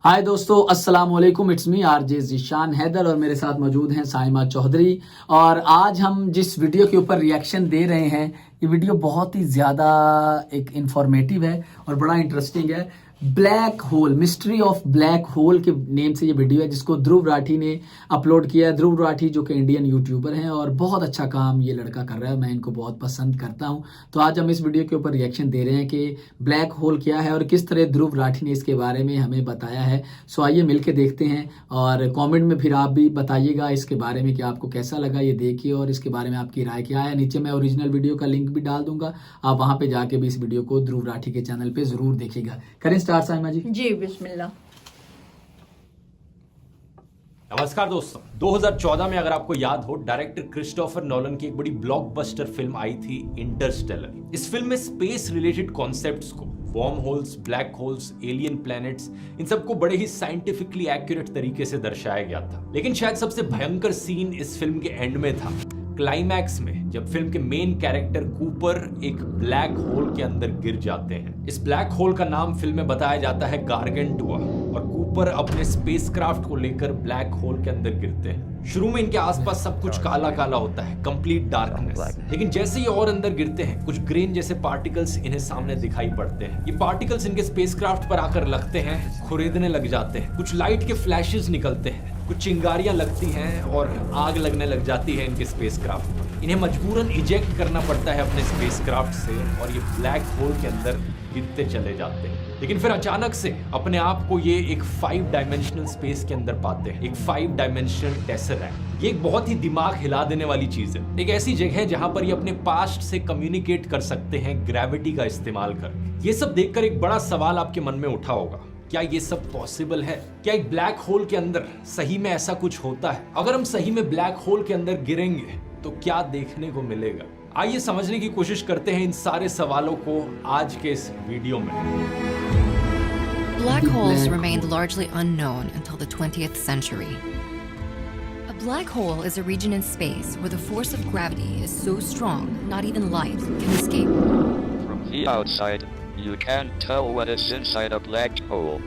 हाय दोस्तों, अस्सलाम वालेकुम। It's me RJ Zeeshan Haider और मेरे साथ मौजूद हैं साइमा चौधरी। और आज हम जिस वीडियो के ऊपर रिएक्शन दे रहे हैं, ये वीडियो बहुत ही ज़्यादा एक इंफॉर्मेटिव है और बड़ा इंटरेस्टिंग है। Black hole, mystery of black hole के नेम से ये वीडियो है, जिसको ध्रुव राठी ने अपलोड किया है। ध्रुव राठी जो कि इंडियन यूट्यूबर हैं और बहुत अच्छा काम ये लड़का कर रहा है, मैं इनको बहुत पसंद करता हूं। तो आज हम इस वीडियो के ऊपर रिएक्शन दे रहे हैं कि ब्लैक होल क्या है और किस तरह ध्रुव राठी ने इसके बारे में हमें बताया है। सो आइए मिलके देखते हैं और कमेंट में फिर आप भी बताइएगा इसके बारे में कि आपको कैसा लगा ये देखिए और इसके बारे में आपकी राय क्या है। नीचे मैं ओरिजिनल वीडियो का लिंक भी डाल दूंगा, आप वहां पे जाके भी इस वीडियो को ध्रुव राठी के चैनल पे जरूर देखिएगा। करें स्टार्ट साइमा जी बिस्मिल्लाह। नमस्कार दोस्तों, 2014 में अगर आपको याद हो, डायरेक्टर क्रिस्टोफर नोलन की एक बड़ी ब्लॉकबस्टर फिल्म आई थी इंटरस्टेलर। इस फिल्म में स्पेस रिलेटेड कॉन्सेप्ट्स को, worm holes, black holes, alien planets, इन सबको बड़े ही साइंटिफिकली एक्यूरेट तरीके से दर्शाया गया था। लेकिन शायद सबसे भयंकर सीन इस फिल्म के एंड में था, क्लाइमैक्स में, जब फिल्म के मेन कैरेक्टर कूपर एक ब्लैक होल के अंदर गिर जाते हैं। इस ब्लैक होल का नाम फिल्म में बताया जाता है गार्गेंटुआ, और कूपर अपने स्पेसक्राफ्ट को लेकर ब्लैक होल के अंदर गिरते हैं। शुरू में इनके आसपास सब कुछ काला काला होता है, कंप्लीट डार्कनेस। लेकिन जैसे ही और अंदर गिरते हैं, कुछ ग्रेन जैसे पार्टिकल्स इन्हें सामने दिखाई पड़ते हैं। ये पार्टिकल्स इनके स्पेसक्राफ्ट पर आकर लगते हैं, खुरेदने लग जाते हैं। कुछ लाइट के फ्लैशेस निकलते हैं, कुछ चिंगारियां लगती हैं और आग लगने लग जाती है इनके स्पेसक्राफ्ट पर। इन्हें मजबूरन इजेक्ट करना पड़ता है अपने स्पेसक्राफ्ट से और ये ब्लैक होल के अंदर गिरते चले जाते हैं। लेकिन फिर अचानक से अपने आप को ये एक 5 डायमेंशनल स्पेस के अंदर पाते हैं, एक 5 डायमेंशनल टेसरैक्ट। ये एक बहुत ही दिमाग हिला देने वाली चीज है। एक ऐसी जगह है जहां पर ये अपने पास्ट से कम्युनिकेट कर सकते हैं ग्रेविटी का इस्तेमाल कर। ये सब देखकर एक बड़ा सवाल आपके मन में उठा होगा, क्या ये सब पॉसिबल है? क्या एक ब्लैक होल के अंदर सही में ऐसा कुछ होता है? अगर हम सही में ब्लैक होल के अंदर गिरेंगे तो क्या देखने को मिलेगा? आइए समझने की कोशिश करते हैं इन सारे सवालों को आज के इस वीडियो में। Black holes remained largely unknown until the 20th century. A black hole is a region in space where the force of gravity is so strong not even light can escape. From the outside, you can't tell what is inside a black hole.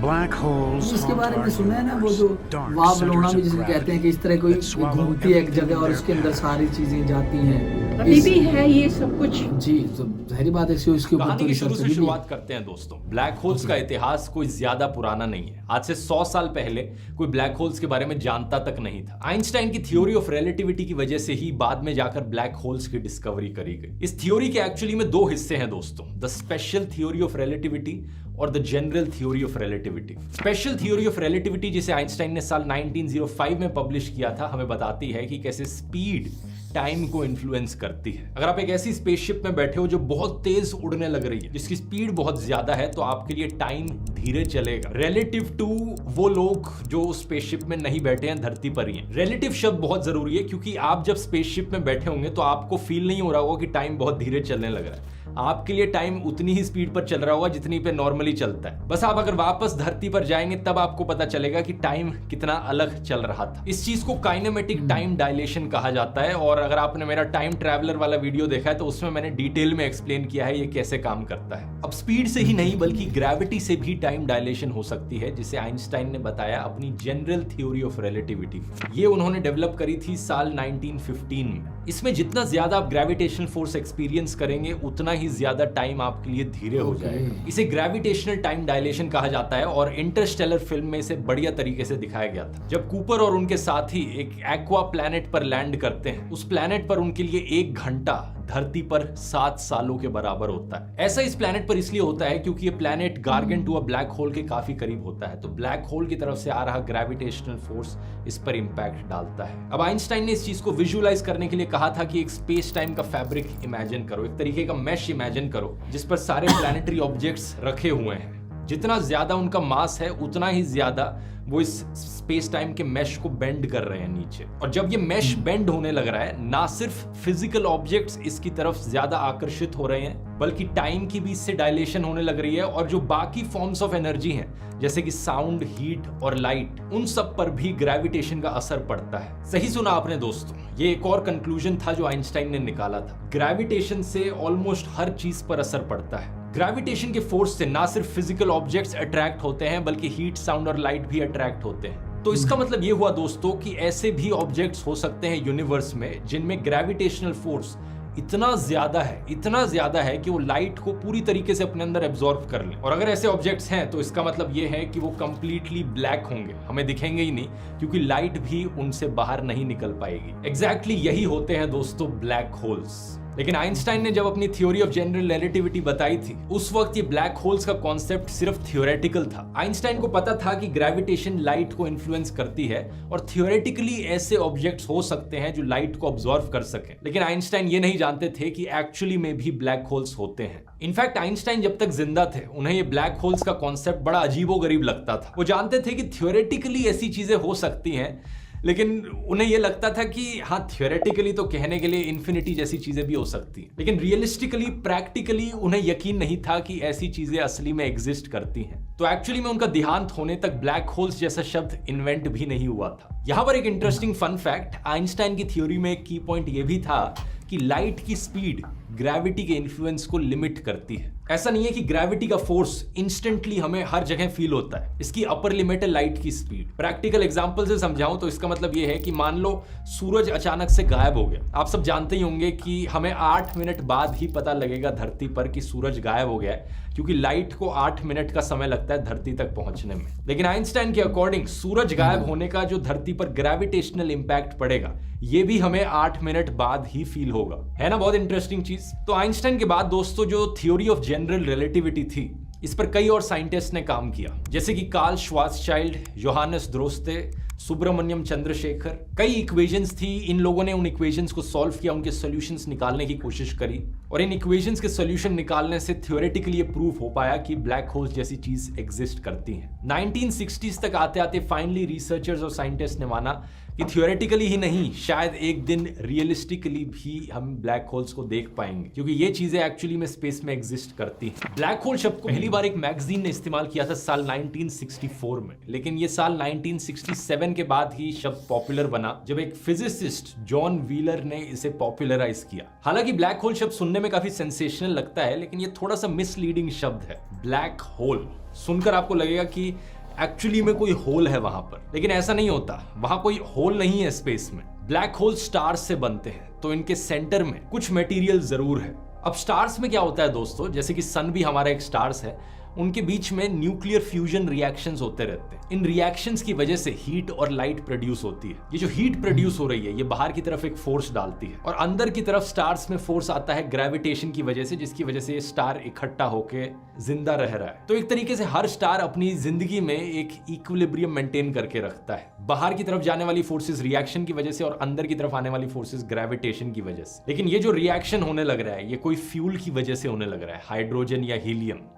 Black holes इसके बारे में सुना है ना, वो जो वाव लोना भी जिसे कहते हैं कि इस तरह कोई घूमती है एक जगह और उसके अंदर सारी चीजें जाती हैं। अभी भी है ये सब कुछ जी, जाहिर बात है इसके ऊपर कहानी तो की शुरू रिसर्च से भी शुरुआत करते हैं दोस्तों। ब्लैक होल्स का इतिहास कोई ज्यादा पुराना नहीं है। आज से 100 साल पहले कोई ब्लैक होल्स के बारे में जानता तक नहीं था। आइंस्टाइन की थ्योरी ऑफ रिलेटिविटी की वजह से ही बाद में जाकर ब्लैक होल्स की डिस्कवरी करी गई। इस थ्योरी के एक्चुअली में 2 हिस्से हैं दोस्तों, the special theory of relativity और the general theory of relativity. Special theory of relativity, जिसे आइंस्टाइन ने साल 1905 में पब्लिश किया था, हमें बताती है कि कैसे स्पीड टाइम को इन्फ्लुएंस करती है। अगर आप एक ऐसी स्पेसशिप में बैठे हो जो बहुत तेज उड़ने लग रही है, जिसकी स्पीड बहुत ज्यादा है, तो आपके लिए टाइम धीरे चलेगा रिलेटिव टू वो लोग जो स्पेसशिप में नहीं बैठे हैं, धरती पर ही हैं। रिलेटिव शब्द बहुत जरूरी है, क्योंकि आप जब स्पेसशिप में बैठे होंगे तो आपको फील नहीं हो रहा होगा कि टाइम बहुत धीरे चलने लग रहा है। आपके लिए टाइम उतनी ही स्पीड पर चल रहा होगा जितनी पे नॉर्मली चलता है। बस आप अगर वापस धरती पर जाएंगे तब आपको पता चलेगा कि टाइम कितना अलग चल रहा था। इस चीज को काइनेमेटिक टाइम डायलेशन कहा जाता है, और अगर आपने मेरा टाइम ट्रैवलर वाला वीडियो देखा है तो उसमें मैंने डिटेल में एक्सप्लेन किया है ये कैसे काम करता है। अब स्पीड से ही नहीं बल्कि ग्रेविटी से भी टाइम डायलेशन हो सकती है, जिसे आइंस्टाइन ने बताया अपनी जनरल थ्योरी ऑफ रिलेटिविटी। ये उन्होंने डेवलप करी थी साल 1915 में। इसमें जितना ज्यादा आप ग्रेविटेशनल फोर्स एक्सपीरियंस करेंगे उतना ही ज्यादा टाइम आपके लिए धीरे हो जाएगा। इसे ग्रेविटेशनल टाइम डायलेशन कहा जाता है, और इंटरस्टेलर फिल्म में इसे बढ़िया तरीके से दिखाया गया था। जब कूपर और उनके साथी एक एक्वा प्लैनेट पर लैंड करते हैं, उस प्लैनेट पर उनके लिए 1 घंटा धरती पर 7 सालों के बराबर होता है। ऐसा इस प्लैनेट पर इसलिए होता है क्योंकि ये प्लैनेट गार्गेंटुआ ब्लैक होल के काफी करीब होता है, तो ब्लैक होल की तरफ से आ रहा ग्रेविटेशनल फोर्स इस पर इंपैक्ट डालता है। अब आइंस्टाइन ने इस चीज को विजुअलाइज करने के लिए कहा था कि एक स्पेस टाइम का फैब्रिक इमेजिन करो, एक तरीके का मैश इमेजिन करो जिस पर सारे प्लैनेटरी ऑब्जेक्ट्स रखे हुए हैं। जितना ज्यादा उनका मास है उतना ही ज्यादा वो इस स्पेस टाइम के मैश को बेंड कर रहे हैं नीचे। और जब ये मैश बेंड होने लग रहा है, ना सिर्फ फिजिकल ऑब्जेक्ट्स इसकी तरफ ज्यादा आकर्षित हो रहे हैं, बल्कि टाइम की भी इससे डायलेशन होने लग रही है, और जो बाकी फॉर्म्स ऑफ एनर्जी हैं जैसे कि साउंड, हीट और लाइट, उन सब पर भी ग्रेविटेशन का असर पड़ता है। सही सुना आपने दोस्तों, ये एक और कंक्लूजन था जो आइंस्टाइन ने निकाला था। ग्रेविटेशन से ऑलमोस्ट हर चीज पर असर पड़ता है। ग्रेविटेशन के फोर्स से ना सिर्फ फिजिकल ऑब्जेक्ट्स अट्रैक्ट होते हैं बल्कि हीट, साउंड और लाइट भी अट्रैक्ट होते हैं। तो इसका मतलब ये हुआ दोस्तों कि ऐसे भी ऑब्जेक्ट्स हो सकते हैं यूनिवर्स में जिनमें ग्रेविटेशनल फोर्स इतना ज्यादा है कि वो लाइट को पूरी तरीके से अपने अंदर एब्जॉर्ब कर लें। और अगर ऐसे ऑब्जेक्ट्स हैं तो इसका मतलब ये है कि वो कंप्लीटली ब्लैक होंगे, हमें दिखेंगे ही नहीं, क्योंकि लाइट भी उनसे बाहर नहीं निकल पाएगी। एग्जैक्टली यही होते हैं दोस्तों ब्लैक होल्स। लेकिन आइंस्टाइन ने जब अपनी थ्योरी ऑफ जनरल रिलेटिविटी बताई थी, उस वक्त ये ब्लैक होल्स का कॉन्सेप्ट सिर्फ थियोरेटिकल था। आइंस्टाइन को पता था कि ग्रेविटेशन लाइट को इन्फ्लुएंस करती है और थियोरेटिकली ऐसे ऑब्जेक्ट्स हो सकते हैं जो लाइट को ऑब्जॉर्व कर सकें। लेकिन आइंस्टाइन ये नहीं जानते थे कि एक्चुअली में भी ब्लैक होल्स होते हैं। इनफैक्ट आइंस्टाइन जब तक जिंदा थे उन्हें ये ब्लैक होल्स का कॉन्सेप्ट बड़ा अजीबोगरीब लगता था। वो जानते थे कि थियोरेटिकली ऐसी चीजें हो सकती हैं, लेकिन उन्हें यह लगता था कि हाँ, थियोरेटिकली तो कहने के लिए इन्फिनिटी जैसी चीजें भी हो सकती हैं, लेकिन रियलिस्टिकली, प्रैक्टिकली उन्हें यकीन नहीं था कि ऐसी चीजें असली में एग्जिस्ट करती हैं। तो एक्चुअली में उनका देहांत होने तक ब्लैक होल्स जैसा शब्द इन्वेंट भी नहीं हुआ था। यहां पर एक इंटरेस्टिंग फन फैक्ट, आइंस्टाइन की थ्योरी में एक की पॉइंट यह भी था कि लाइट की स्पीड ग्रेविटी के इन्फ्लुएंस को लिमिट करती है। ऐसा नहीं है कि ग्रेविटी का फोर्स इंस्टेंटली हमें हर जगह फील होता है, इसकी अपर लिमिट है लाइट की स्पीड। प्रैक्टिकल एग्जांपल से समझाऊं तो इसका मतलब यह है कि मान लो सूरज अचानक से गायब हो गया। आप सब जानते ही होंगे कि हमें 8 मिनट बाद ही पता लगेगा धरती पर कि सूरज गायब हो गया है, क्योंकि लाइट को 8 मिनट का समय लगता है धरती तक पहुंचने में। लेकिन आइंस्टाइन के अकॉर्डिंग सूरज गायब होने का जो धरती पर ग्रेविटेशनल इंपैक्ट पड़ेगा, ये भी हमें 8 मिनट बाद ही फील होगा। है ना बहुत इंटरेस्टिंग चीज। तो आइंस्टाइन के बाद दोस्तों जो थ्योरी ऑफ जनरल रिलेटिविटी थी, इस पर कई और साइंटिस्ट ने काम किया, जैसे कि कार्ल श्वार्ज़शाइल्ड, योहानस द्रोस्ते, सुब्रमण्यम चंद्रशेखर। कई इक्वेशंस थी, इन लोगों ने उन इक्वेशंस को सॉल्व किया, उनके सॉल्यूशंस निकालने की कोशिश करी, और इन इक्वेशंस के सॉल्यूशन निकालने से थ्योरेटिकली ये प्रूफ हो पाया कि ब्लैक होल्स जैसी चीज एग्जिस्ट करती हैं। 1960s तक आते आते फाइनली रिसर्चर्स और साइंटिस्ट ने माना कि थ्योरेटिकली ही नहीं, शायद एक दिन रियलिस्टिकली भी हम ब्लैक होल्स को देख पाएंगे, क्योंकि ये चीजें एक्चुअली में स्पेस में एग्जिस्ट करती हैं। ब्लैक होल शब्द को पहली बार एक मैगजीन ने इस्तेमाल किया था साल 1964 में, लेकिन ये साल 1967 के बाद ही शब्द पॉपुलर बना, जब एक फिजिसिस्ट जॉन व्हीलर ने इसे पॉपुलराइज किया। हालांकि ब्लैक होल शब्द सुनने में काफी सेंसेशनल लगता है, लेकिन ये थोड़ा सा मिसलीडिंग शब्द है। ब्लैक होल सुनकर आपको लगेगा कि एक्चुअली में कोई होल है वहां पर, लेकिन ऐसा नहीं होता। वहां कोई होल नहीं है स्पेस में। ब्लैक होल स्टार्स से बनते हैं, तो इनके सेंटर में कुछ मटेरियल जरूर है। अब स्टार्स में क्या होता है दोस्तों, जैसे कि सन भी हमारा एक स्टार्स है, उनके बीच में न्यूक्लियर फ्यूजन रिएक्शंस होते रहते हैं। इन रिएक्शंस की वजह से हीट और लाइट प्रोड्यूस होती है। ये जो हीट प्रोड्यूस हो रही है, ये बाहर की तरफ एक फोर्स डालती है, और अंदर की तरफ स्टार्स में फोर्स आता है ग्रेविटेशन की वजह से, जिसकी वजह से ये स्टार इकट्ठा होके जिंदा रह रहा है। तो एक तरीके से हर स्टार अपनी जिंदगी में एक इक्विलिब्रियम मेंटेन करके रखता है, बाहर की तरफ जाने वाली फोर्सेस रिएक्शन की वजह से और अंदर की तरफ आने वाली फोर्सेस ग्रेविटेशन की वजह से। लेकिन ये जो रिएक्शन होने लग रहा है, ये कोई फ्यूल की वजह से होने लग रहा है, हाइड्रोजन या हीलियम।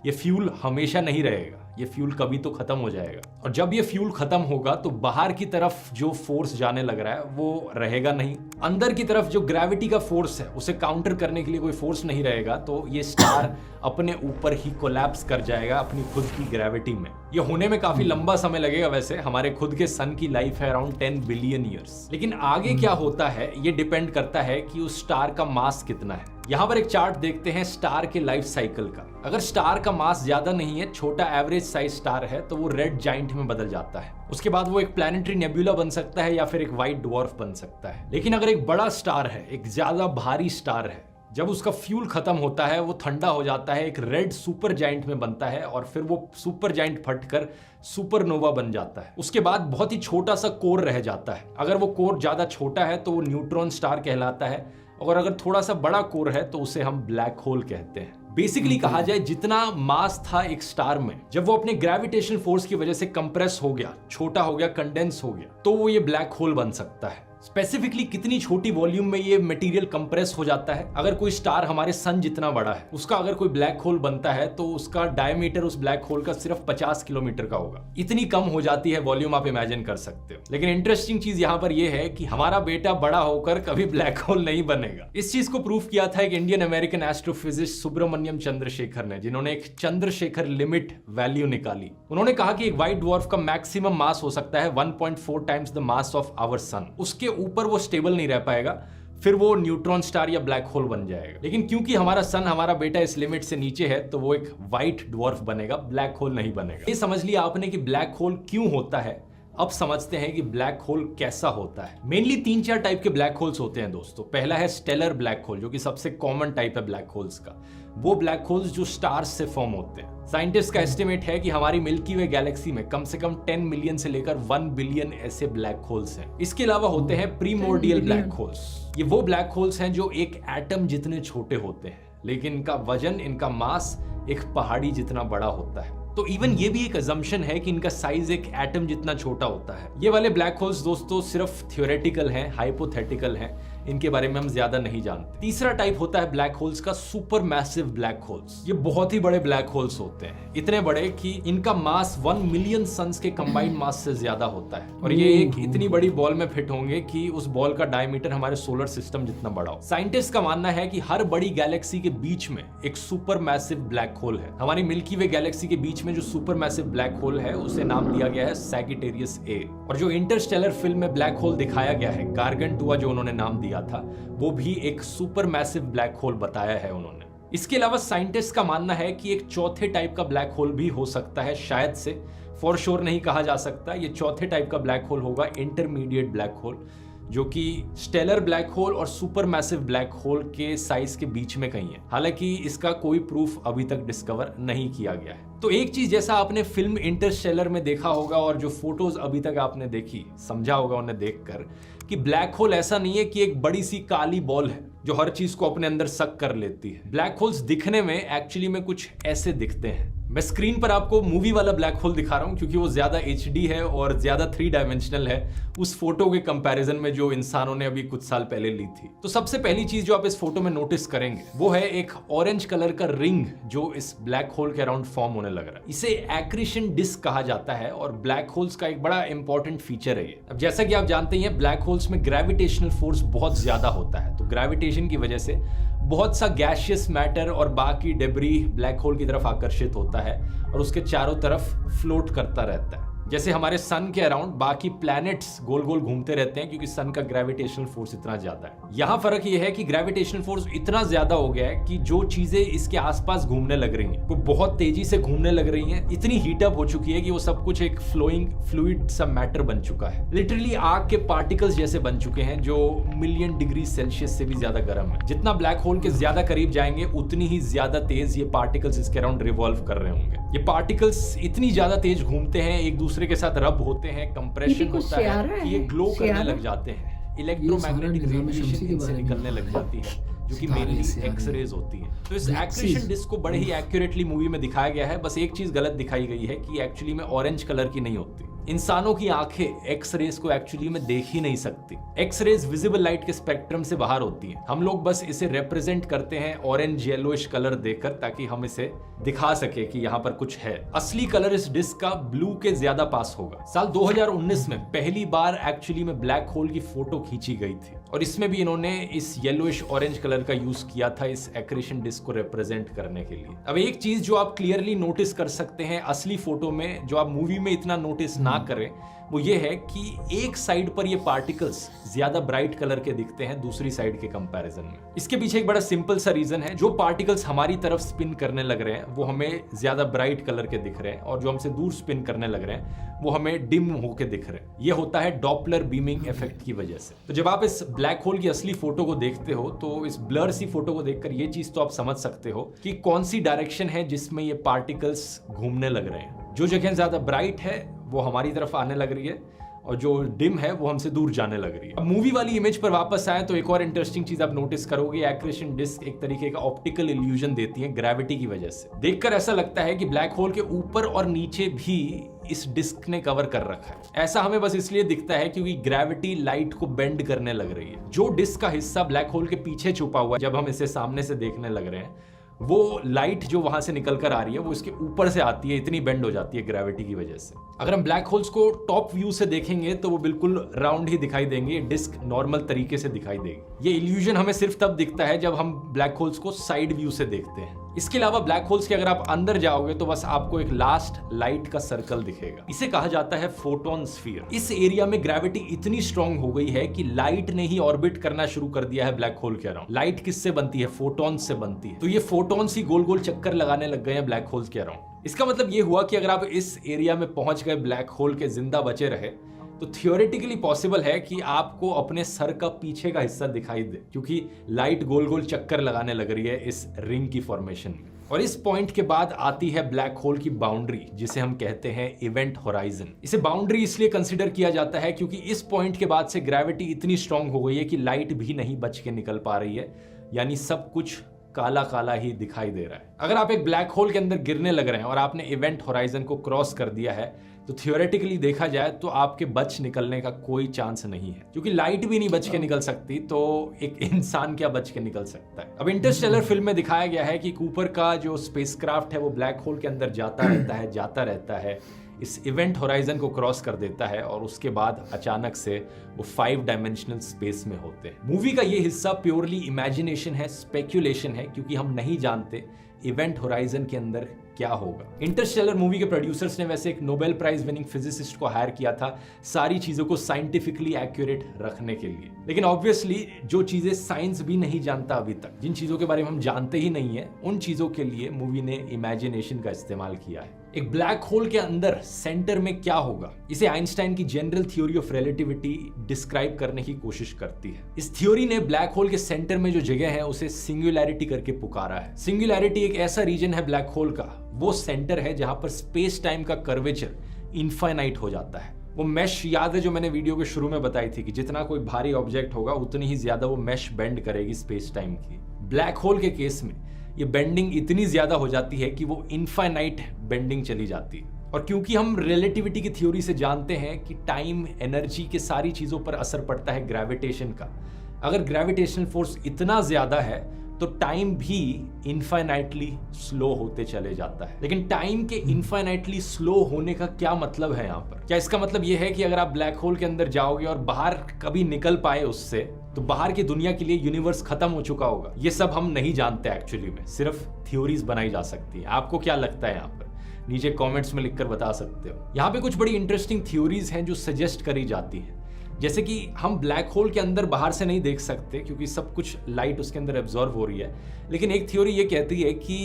ये फ्यूल हमेशा नहीं रहेगा, ये फ्यूल कभी तो खत्म हो जाएगा, और जब ये फ्यूल खत्म होगा तो बाहर की तरफ जो फोर्स जाने लग रहा है वो रहेगा नहीं। अंदर की तरफ जो ग्रेविटी का फोर्स है, उसे काउंटर करने के लिए कोई फोर्स नहीं रहेगा, तो ये स्टार अपने ऊपर ही कोलैप्स कर जाएगा अपनी खुद की ग्रेविटी में। ये होने में काफी लंबा समय लगेगा। वैसे हमारे खुद के सन की लाइफ है अराउंड 10 बिलियन ईयर्स, लेकिन आगे क्या होता है ये डिपेंड करता है कि उस स्टार का मास कितना है। यहां पर एक चार्ट देखते हैं स्टार के लाइफ साइकिल का। अगर स्टार का मास ज्यादा नहीं है, छोटा एवरेज साइज स्टार है, तो वो रेड जाइंट में बदल जाता है। उसके बाद वो एक प्लैनेटरी नेबुला बन सकता है या फिर एक व्हाइट ड्वार्फ बन सकता है। लेकिन अगर एक बड़ा स्टार है, एक ज्यादा भारी स्टार है, जब उसका फ्यूल खत्म होता है, वो ठंडा हो जाता है, एक रेड सुपर जाइंट में बनता है, और फिर वो सुपर जाइंट फटकर सुपरनोवा बन जाता है। उसके बाद बहुत ही छोटा सा कोर रह जाता है। अगर वो कोर ज्यादा छोटा है तो वो न्यूट्रॉन स्टार कहलाता है, और अगर थोड़ा सा बड़ा कोर है तो उसे हम ब्लैक होल कहते हैं। बेसिकली कहा जाए, जितना मास था एक स्टार में, जब वो अपने ग्रेविटेशनल फोर्स की वजह से कंप्रेस हो गया, छोटा हो गया, कंडेंस हो गया, तो वो ये ब्लैक होल बन सकता है। स्पेसिफिकली कितनी छोटी वॉल्यूम में ये मटेरियल कंप्रेस हो जाता है, अगर कोई स्टार हमारे सन जितना बड़ा है, उसका अगर कोई ब्लैक होल बनता है तो उसका डायमीटर उस ब्लैक होल का सिर्फ 50 किलोमीटर का होगा। इतनी कम हो जाती है वॉल्यूम, आप इमेजिन कर सकते हो। लेकिन इंटरेस्टिंग चीज यहाँ पर यह है कि हमारा बेटा बड़ा होकर कभी ब्लैक होल नहीं बनेगा। इस चीज को प्रूफ किया था एक Indian American astrophysicist Subrahmanyan Chandrasekhar ने, जिन्होंने एक चंद्रशेखर लिमिट वैल्यू निकाली। उन्होंने कहा कि एक व्हाइट ड्वार्फ का मैक्सिमम मास हो सकता है 1.4 times the mass of our sun. उसके ऊपर वो स्टेबल नहीं रह पाएगा, फिर वो न्यूट्रॉन स्टार या ब्लैक होल बन जाएगा। लेकिन क्योंकि हमारा सन, हमारा बेटा इस लिमिट से नीचे है, तो वो एक व्हाइट ड्वार्फ बनेगा, ब्लैक होल नहीं बनेगा। ये समझ लिया आपने कि ब्लैक होल क्यों होता है। अब समझते हैं कि ब्लैक होल कैसा होता है। मेनली 3-4 टाइप के ब्लैक होल्स होते हैं दोस्तों। पहला है स्टेलर ब्लैक होल, जो कि सबसे कॉमन टाइप है ब्लैक होल्स का। वो ब्लैक होल्स जो स्टार्स से फॉर्म होते हैं। साइंटिस्ट का एस्टिमेट है कि हमारी मिल्की वे गैलेक्सी में कम से कम 10 मिलियन से लेकर 1 बिलियन ऐसे ब्लैक होल्स हैं। इसके अलावा होते हैं प्रीमोर्डियल ब्लैक होल्स। ये वो ब्लैक होल्स हैं जो एक एटम जितने छोटे होते हैं, लेकिन इनका वजन, इनका मास एक पहाड़ी जितना बड़ा होता है। तो इवन ये भी एक अजम्पशन है कि इनका साइज एक एटम जितना छोटा होता है। ये वाले ब्लैक होल्स दोस्तों सिर्फ थियोरेटिकल हैं, हाइपोथेटिकल हैं, इनके बारे में हम ज्यादा नहीं जानते। तीसरा टाइप होता है ब्लैक होल्स का सुपर मैसिव ब्लैक होल्स। ये बहुत ही बड़े ब्लैक होल्स होते हैं, इतने बड़े कि इनका मास 1 मिलियन सन्स के कंबाइंड मास से ज्यादा होता है, और ये एक इतनी बड़ी बॉल में फिट होंगे कि उस बॉल का डायमीटर हमारे सोलर सिस्टम जितना बड़ा हो। साइंटिस्ट का मानना है कि हर बड़ी गैलेक्सी के बीच में एक सुपर मैसिव ब्लैक होल है। हमारी मिल्की वे गैलेक्सी के बीच में जो सुपर मैसिव ब्लैक होल है, उसे नाम दिया गया है सैजिटेरियस ए। और जो इंटरस्टेलर फिल्म में ब्लैक होल दिखाया गया है, गार्गंटुआ जो उन्होंने नाम दिया था, वो भी एक सुपर मैसिव ब्लैक होल बताया है उन्होंने। इसके अलावा साइंटिस्ट का मानना है कि एक चौथे टाइप का ब्लैक होल भी हो सकता है, शायद से, फॉर श्योर नहीं कहा जा सकता। ये चौथे टाइप का ब्लैक होल होगा इंटरमीडिएट ब्लैक होल, जो कि स्टेलर ब्लैक होल और सुपर मैसिव ब्लैक होल के साइज के बीच में कहीं है। हालांकि इसका कोई प्रूफ अभी तक डिस्कवर नहीं किया गया है। तो एक चीज जैसा आपने फिल्म इंटरस्टेलर में देखा होगा और जो फोटोज अभी तक आपने देखी, समझा होगा उन्हें देखकर, कि ब्लैक होल ऐसा नहीं है कि एक बड़ी सी काली बॉल है जो हर चीज को अपने अंदर सक कर लेती है। ब्लैक होल्स दिखने में एक्चुअली में कुछ ऐसे दिखते हैं। मैं स्क्रीन पर आपको मूवी वाला ब्लैक होल दिखा रहा हूं क्योंकि वो ज्यादा HD है और ज्यादा 3 डायमेंशनल है उस फोटो के कंपैरिजन में जो इंसानों ने अभी कुछ साल पहले ली थी। तो सबसे पहली चीज जो आप इस फोटो में नोटिस करेंगे वो है एक ऑरेंज कलर का रिंग जो इस ब्लैक होल के अराउंड फॉर्म होने लग रहा है। इसे एक्रीशन डिस्क कहा जाता है और ब्लैक होल्स का एक बड़ा इंपॉर्टेंट फीचर है ये। अब जैसा कि आप जानते हैं, ब्लैक होल्स में ग्रेविटेशनल फोर्स बहुत ज्यादा होता है। तो ग्रेविटेशन की वजह से बहुत सा गैसियस मैटर और बाकी डेब्री ब्लैक होल की तरफ आकर्षित होता है और उसके चारों तरफ फ्लोट करता रहता है। जैसे हमारे सन के अराउंड बाकी प्लैनेट्स गोल गोल घूमते रहते हैं क्योंकि सन का ग्रेविटेशनल फोर्स इतना ज्यादा है। यहाँ फर्क ये है कि ग्रेविटेशनल फोर्स इतना ज्यादा हो गया है कि जो चीजें इसके आसपास घूमने लग रही हैं वो बहुत तेजी से घूमने लग रही हैं, इतनी हीटअप हो चुकी है कि वो सब कुछ एक फ्लोइंग फ्लूइड सा मैटर बन चुका है। लिटरली आग के पार्टिकल्स जैसे बन चुके हैं जो मिलियन डिग्री सेल्सियस से भी ज्यादा गर्म है। जितना ब्लैक होल के ज्यादा करीब जाएंगे उतनी ही ज्यादा तेज ये पार्टिकल्स इसके अराउंड रिवॉल्व कर रहे होंगे। ये पार्टिकल्स इतनी ज्यादा तेज घूमते हैं, एक दूसरे के साथ रब होते हैं, कंप्रेशन होता है कि ये ग्लो करने लग जाते हैं, इलेक्ट्रोमैग्नेटिक रेडिएशन इनसे निकलने लग जाती है जो कि मेनली एक्स-रेज होती है। तो इस एक्रीशन डिस्क को बड़े ही एक्यूरेटली मूवी में दिखाया गया है। बस एक चीज गलत दिखाई गई है कि एक्चुअली में ऑरेंज कलर की नहीं होती। इंसानों की आंखें एक्स-रेज को एक्चुअली में देख ही नहीं सकती। एक्स-रेज विजिबल लाइट के स्पेक्ट्रम से बाहर होती हैं। हम लोग बस इसे रिप्रेजेंट करते हैं ऑरेंज येलोइश कलर देकर, ताकि हम इसे दिखा सके कि यहाँ पर कुछ है। असली कलर इस डिस्क का ब्लू के ज्यादा पास होगा। साल 2019 में पहली बार एक्चुअली में ब्लैक होल की फोटो खींची गई थी और इसमें भी इन्होंने इस येलोइश ऑरेंज कलर का यूज किया था इस एक्रीशन डिस्क को रिप्रेजेंट करने के लिए। अब एक चीज जो आप क्लियरली नोटिस कर सकते हैं असली फोटो में, जो आप मूवी में इतना नोटिस ना करें, वो ये है कि एक साइड पर ये पार्टिकल्स ज्यादा ब्राइट कलर के दिखते हैं दूसरी साइड के कंपैरिजन में। इसके पीछे एक बड़ा सिंपल सा रीजन है। जो पार्टिकल्स हमारी तरफ स्पिन करने लग रहे हैं वो हमें ज्यादा ब्राइट कलर के दिख रहे हैं और जो हमसे दूर स्पिन करने लग रहे हैं वो हमें डिम होके दिख रहे हैं। ये होता है डॉपलर बीमिंग इफेक्ट की वजह से। तो जब आप इस ब्लैक होल की असली फोटो को देखते हो तो इस ब्लर सी फोटो को देखकर ये चीज तो आप समझ सकते हो कि कौन सी डायरेक्शन है जिसमें ये पार्टिकल्स घूमने लग रहे हैं। जो जगह ज्यादा ब्राइट है वो हमारी तरफ आने लग रही है और जो डिम है वो हमसे दूर जाने लग रही है। अब मूवी वाली इमेज पर वापस आए तो एक और इंटरेस्टिंग चीज आप नोटिस करोगे, एक्रीशन डिस्क एक तरीके का ऑप्टिकल इल्यूजन देती है ग्रेविटी की वजह से। देखकर ऐसा लगता है कि ब्लैक होल के ऊपर और नीचे भी इस डिस्क ने कवर कर रखा है। ऐसा हमें बस इसलिए दिखता है क्योंकि ग्रेविटी लाइट को बेंड करने लग रही है। जो डिस्क का हिस्सा ब्लैक होल के पीछे छुपा हुआ है, जब हम इसे सामने से देखने लग रहे हैं, वो लाइट जो वहां से निकल कर आ रही है वो इसके ऊपर से आती है, इतनी बेंड हो जाती है ग्रेविटी की वजह से। अगर हम ब्लैक होल्स को टॉप व्यू से देखेंगे तो वो बिल्कुल राउंड ही दिखाई देंगे, ये डिस्क नॉर्मल तरीके से दिखाई देगी। ये इल्यूजन हमें सिर्फ तब दिखता है जब हम ब्लैक होल्स को साइड व्यू से देखते हैं। इसके अलावा ब्लैक होल्स के अगर आप अंदर जाओगे तो बस आपको एक लास्ट लाइट का सर्कल दिखेगा। इसे कहा जाता है फोटोन स्फीयर। इस एरिया में ग्रेविटी इतनी स्ट्रांग हो गई है कि लाइट ने ही ऑर्बिट करना शुरू कर दिया है ब्लैक होल के अराउंड। लाइट किससे बनती है? फोटोन से बनती है। तो ये फोटोन्स ही गोल गोल चक्कर लगाने लग गए हैं ब्लैक होल्स के अराउंड। इसका मतलब ये हुआ कि अगर आप इस एरिया में पहुंच गए ब्लैक होल के, जिंदा बचे रहे, तो थियोरेटिकली पॉसिबल है कि आपको अपने सर का पीछे का हिस्सा दिखाई दे, क्योंकि लाइट गोल गोल चक्कर लगाने लग रही है इस रिंग की फॉर्मेशन में। और इस पॉइंट के बाद आती है ब्लैक होल की बाउंड्री, जिसे हम कहते हैं इवेंट होराइजन। इसे बाउंड्री इसलिए कंसीडर किया जाता है क्योंकि इस पॉइंट के बाद से ग्रेविटी इतनी स्ट्रांग हो गई है कि लाइट भी नहीं बच के निकल पा रही है, यानी सब कुछ काला काला ही दिखाई दे रहा है। अगर आप एक ब्लैक होल के अंदर गिरने लग रहे हैं और आपने इवेंट होराइजन को क्रॉस कर दिया है, तो थियोरेटिकली देखा जाए तो आपके बच निकलने का कोई चांस नहीं है, क्योंकि लाइट भी नहीं बच के निकल सकती, तो एक इंसान क्या बच के निकल सकता है। अब इंटरस्टेलर फिल्म में दिखाया गया है कि कूपर का जो स्पेसक्राफ्ट है वो ब्लैक होल के अंदर जाता रहता है, इस इवेंट होराइजन को क्रॉस कर देता है और उसके बाद अचानक से वो 5 डायमेंशनल स्पेस में होते हैं। मूवी का ये हिस्सा प्योरली इमेजिनेशन है, स्पेक्यूलेशन है, क्योंकि हम नहीं जानते इवेंट होराइजन के अंदर क्या होगा। इंटरस्टेलर मूवी के प्रोड्यूसर्स ने वैसे एक नोबेल प्राइज विनिंग फिजिसिस्ट को हायर किया था सारी चीजों को साइंटिफिकली एक्यूरेट रखने के लिए, लेकिन ऑब्वियसली जो चीजें साइंस भी नहीं जानता अभी तक, जिन चीजों के बारे में हम जानते ही नहीं है, उन चीजों के लिए मूवी ने इमेजिनेशन का इस्तेमाल किया है। एक ब्लैक होल के अंदर सेंटर में क्या होगा, इसे आइंस्टाइन की general theory of relativity describe करने की कोशिश करती है। इस थ्योरी ने ब्लैक होल के सेंटर में जो जगह है उसे सिंगुलैरिटी करके पुकारा है। सिंगुलैरिटी एक ऐसा रीजन है ब्लैक होल का, वो सेंटर है जहां पर स्पेस टाइम का कर्वेचर इनफाइनाइट हो जाता है। वो मैश याद है जो मैंने वीडियो के शुरू में बताई थी कि जितना कोई भारी ऑब्जेक्ट होगा उतनी ही ज्यादा वो मैश बेंड करेगी स्पेस टाइम की। ब्लैक होल के केस में ये बेंडिंग इतनी ज्यादा हो जाती है कि वो इनफाइनाइट बेंडिंग चली जाती है। और क्योंकि हम रिलेटिविटी की थ्योरी से जानते हैं कि टाइम, एनर्जी के सारी चीजों पर असर पड़ता है ग्रेविटेशन का, अगर ग्रेविटेशनल फोर्स इतना ज्यादा है तो टाइम भी इनफाइनाइटली स्लो होते चले जाता है। लेकिन टाइम के इनफाइनाइटली स्लो होने का क्या मतलब है यहाँ पर? क्या इसका मतलब यह है कि अगर आप ब्लैक होल के अंदर जाओगे और बाहर कभी निकल पाए उससे, तो बाहर की दुनिया के लिए यूनिवर्स खत्म हो चुका होगा? ये सब हम नहीं जानते एक्चुअली में, सिर्फ थ्योरीज बनाई जा सकती है। आपको क्या लगता है यहाँ पर? नीचे कमेंट्स में लिखकर बता सकते हो। यहाँ पे कुछ बड़ी इंटरेस्टिंग थ्योरीज हैं जो सजेस्ट करी जाती हैं, जैसे कि हम ब्लैक होल के अंदर बाहर से नहीं देख सकते क्योंकि सब कुछ लाइट उसके अंदर एब्जॉर्ब हो रही है, लेकिन एक थ्योरी ये कहती है कि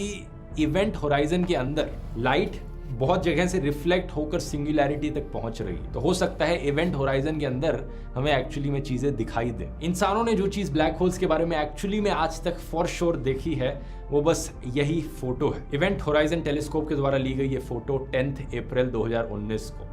इवेंट होराइजन के अंदर लाइट बहुत जगह से रिफ्लेक्ट होकर सिंगुलैरिटी तक पहुंच रही है। तो हो सकता है इवेंट होराइजन के अंदर हमें एक्चुअली में चीजें दिखाई दें। इंसानों ने जो चीज ब्लैक होल्स के बारे में एक्चुअली में आज तक फॉर श्योर देखी है वो बस यही फोटो है। इवेंट होराइजन टेलीस्कोप के द्वारा ली गई ये फोटो 10 अप्रैल 2019 को,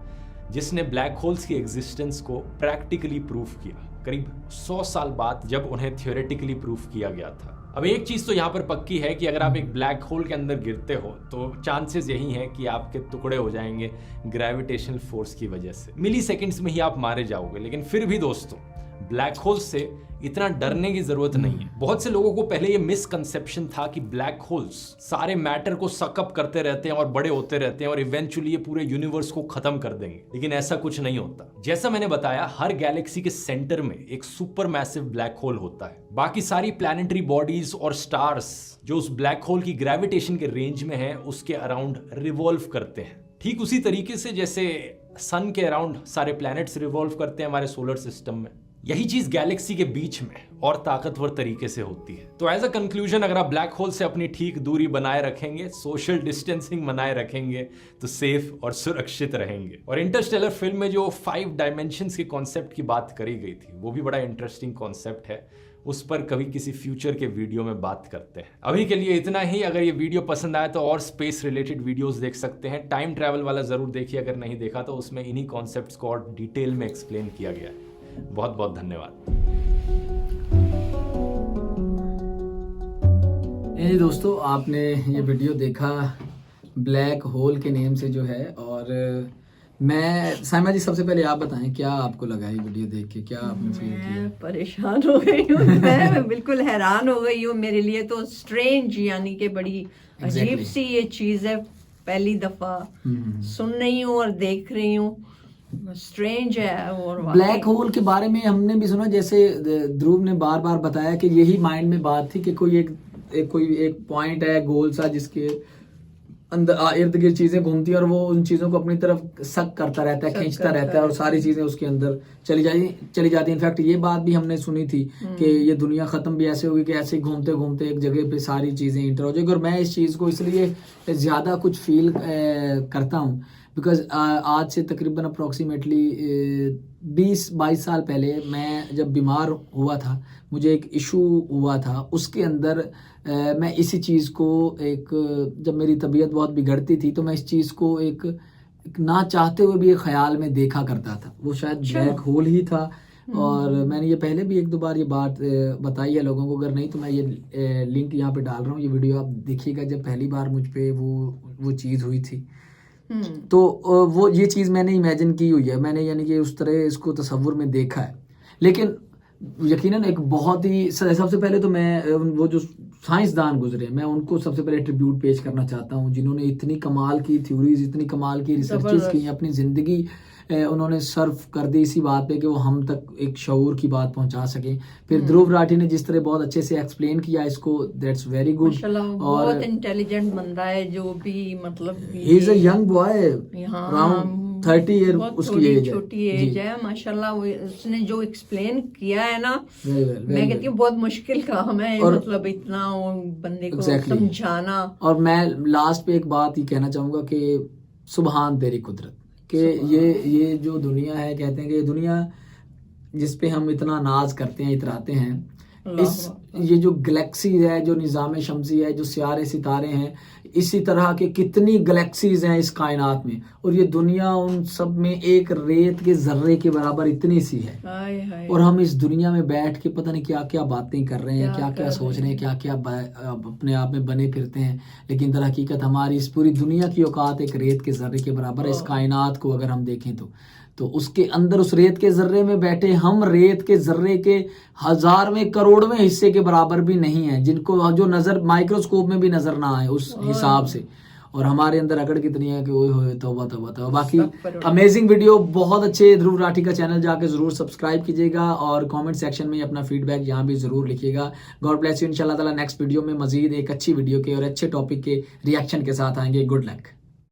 जिसने ब्लैक होल्स की एग्जिस्टेंस को प्रैक्टिकली प्रूफ किया, करीब 100 साल बाद जब उन्हें थियोरेटिकली प्रूफ किया गया था। अब एक चीज तो यहाँ पर पक्की है कि अगर आप एक ब्लैक होल के अंदर गिरते हो तो चांसेस यही हैं कि आपके टुकड़े हो जाएंगे ग्रेविटेशनल फोर्स की वजह से, मिली सेकेंड्स में ही आप मारे जाओगे। लेकिन फिर भी दोस्तों, ब्लैक होल से इतना डरने की जरूरत नहीं है। बहुत से लोगों को पहले ये मिसकंसेप्शन था कि ब्लैक होल्स सारे मैटर को सकअप करते रहते हैं और बड़े होते रहते हैं और इवेंचुअली ये पूरे यूनिवर्स को खत्म कर देंगे, लेकिन ऐसा कुछ नहीं होता। जैसा मैंने बताया, हर गैलेक्सी के सेंटर में एक सुपर मैसिव ब्लैक होल होता है। बाकी सारी प्लैनेटरी बॉडीज और स्टार्स जो उस ब्लैक होल की ग्रेविटेशन के रेंज में है उसके अराउंड रिवॉल्व करते हैं, ठीक उसी तरीके से जैसे सन के अराउंड सारे प्लैनेट्स रिवॉल्व करते हैं हमारे सोलर सिस्टम में। यही चीज गैलेक्सी के बीच में और ताकतवर तरीके से होती है। तो एज अ कंक्लूजन, अगर आप ब्लैक होल से अपनी ठीक दूरी बनाए रखेंगे, सोशल डिस्टेंसिंग बनाए रखेंगे, तो सेफ और सुरक्षित रहेंगे। और इंटरस्टेलर फिल्म में जो 5 डायमेंशंस के कॉन्सेप्ट की बात करी गई थी, वो भी बड़ा इंटरेस्टिंग कॉन्सेप्ट है। उस पर कभी किसी फ्यूचर के वीडियो में बात करते हैं। अभी के लिए इतना ही। अगर ये वीडियो पसंद आया तो और स्पेस रिलेटेड वीडियोस देख सकते हैं। टाइम ट्रैवल वाला जरूर देखिए अगर नहीं देखा तो, उसमें इन्हीं कॉन्सेप्ट्स को और डिटेल में एक्सप्लेन किया गया है। बहुत बहुत धन्यवाद। ये दोस्तों, आपने ये वीडियो देखा ब्लैक होल के नेम से जो है, और मैं साइमा जी, सबसे पहले आप बताएं क्या आपको लगा ये वीडियो देख के, क्या आपने फील किया? मैं परेशान हो गई हूँ, मैं बिल्कुल हैरान हो गई हूँ। मेरे लिए तो स्ट्रेंज, यानी कि बड़ी अजीब सी ये चीज है, पहली दफा सुन रही हूँ और देख रही हूँ, स्ट्रेंज है। और ब्लैक होल के बारे में हमने भी सुना, जैसे ध्रुव ने बार बार बताया कि यही माइंड में बात थी कि कोई एक एक कोई एक पॉइंट है गोल सा जिसके अंदर इर्द गिर्द चीजें घूमती हैं और वो उन चीजों को अपनी तरफ सक करता रहता है, खींचता रहता है और सारी चीजें उसके अंदर चली जाती। इनफैक्ट ये बात भी हमने सुनी थी कि ये दुनिया खत्म भी ऐसे होगी कि ऐसे घूमते घूमते एक जगह पे सारी चीजें इंटर हो जाएगी। और मैं इस चीज को इसलिए ज्यादा कुछ फील करता हूँ बिकॉज आज से तकरीबन अप्रॉक्सीमेटली 20-22 साल पहले मैं जब बीमार हुआ था, मुझे एक इशू हुआ था, उसके अंदर मैं इसी चीज़ को जब मेरी तबीयत बहुत बिगड़ती थी तो मैं इस चीज़ को एक ना चाहते हुए भी एक ख्याल में देखा करता था। वो शायद ब्लैक होल ही था। और मैंने ये पहले भी 1-2 बार ये बात बताई है लोगों को, अगर नहीं तो मैं ये लिंक यहाँ पे डाल रहा हूँ, ये वीडियो आप देखिएगा जब पहली बार मुझ पे वो चीज़ हुई थी। तो वो ये चीज़ मैंने इमेजिन की हुई है, मैंने यानी कि उस तरह इसको तसव्वुर में देखा है। लेकिन यकीनन एक बहुत ही सबसे पहले तो मैं वो जो साइंसदान गुजरे मैं उनको सबसे पहले ट्रिब्यूट पेश करना चाहता हूँ जिन्होंने इतनी कमाल की थ्योरीज, इतनी कमाल की रिसर्चेस की, अपनी ज़िंदगी उन्होंने सर्व कर दी इसी बात पे कि वो हम तक एक शऊर की बात पहुंचा सके। फिर ध्रुव राठी ने जिस तरह बहुत अच्छे से एक्सप्लेन किया इसको, दैट्स वेरी गुड। और बहुत इंटेलिजेंट बंदा है जो भी मतलब he is a young boy, around 30 year उसकी एज है, छोटी एज है माशाल्लाह। वो उसने जो एक्सप्लेन किया है ना, मैं कहती हूँ बहुत मुश्किल काम है मतलब इतना बंदे को समझाना। और मैं लास्ट पे एक बात ही कहना चाहूंगा कि सुभान तेरी कुदरत कि ये जो दुनिया है, कहते हैं कि ये दुनिया जिस पे हम इतना नाज करते हैं, इतराते हैं, ये जो गैलेक्सी है, जो निज़ाम शमसी है, जो सियारे सितारे हैं, इसी तरह के कितनी गैलेक्सीज हैं इस कायनात में, और ये दुनिया उन सब में एक रेत के जर्रे के बराबर इतनी सी है। और हम इस दुनिया में बैठ के पता नहीं क्या क्या बातें कर रहे हैं, क्या क्या सोच रहे हैं, क्या क्या अपने आप में बने फिरते हैं। लेकिन दर हकीकत हमारी इस पूरी दुनिया की औकात एक रेत के जर्रे के बराबर है। इस कायनात को अगर हम देखें तो उसके अंदर उस रेत के जर्रे में बैठे हम रेत के जर्रे के 1000वें करोड़वें हिस्से के बराबर भी नहीं है, जिनको जो नजर माइक्रोस्कोप में भी नजर ना आए उस हिसाब से। और हमारे अंदर अकड़ कितनी है कि ओए होए तौबा तौबा तौबा। बाकी अमेजिंग वीडियो, बहुत अच्छे। ध्रुव राठी का चैनल जाके जरूर सब्सक्राइब कीजिएगा और कमेंट सेक्शन में अपना फीडबैक यहाँ भी जरूर लिखिएगा। God bless you. इंशाल्लाह ताला नेक्स्ट वीडियो में मजीद एक अच्छी वीडियो के और अच्छे टॉपिक के रिएक्शन के साथ आएंगे। Good luck.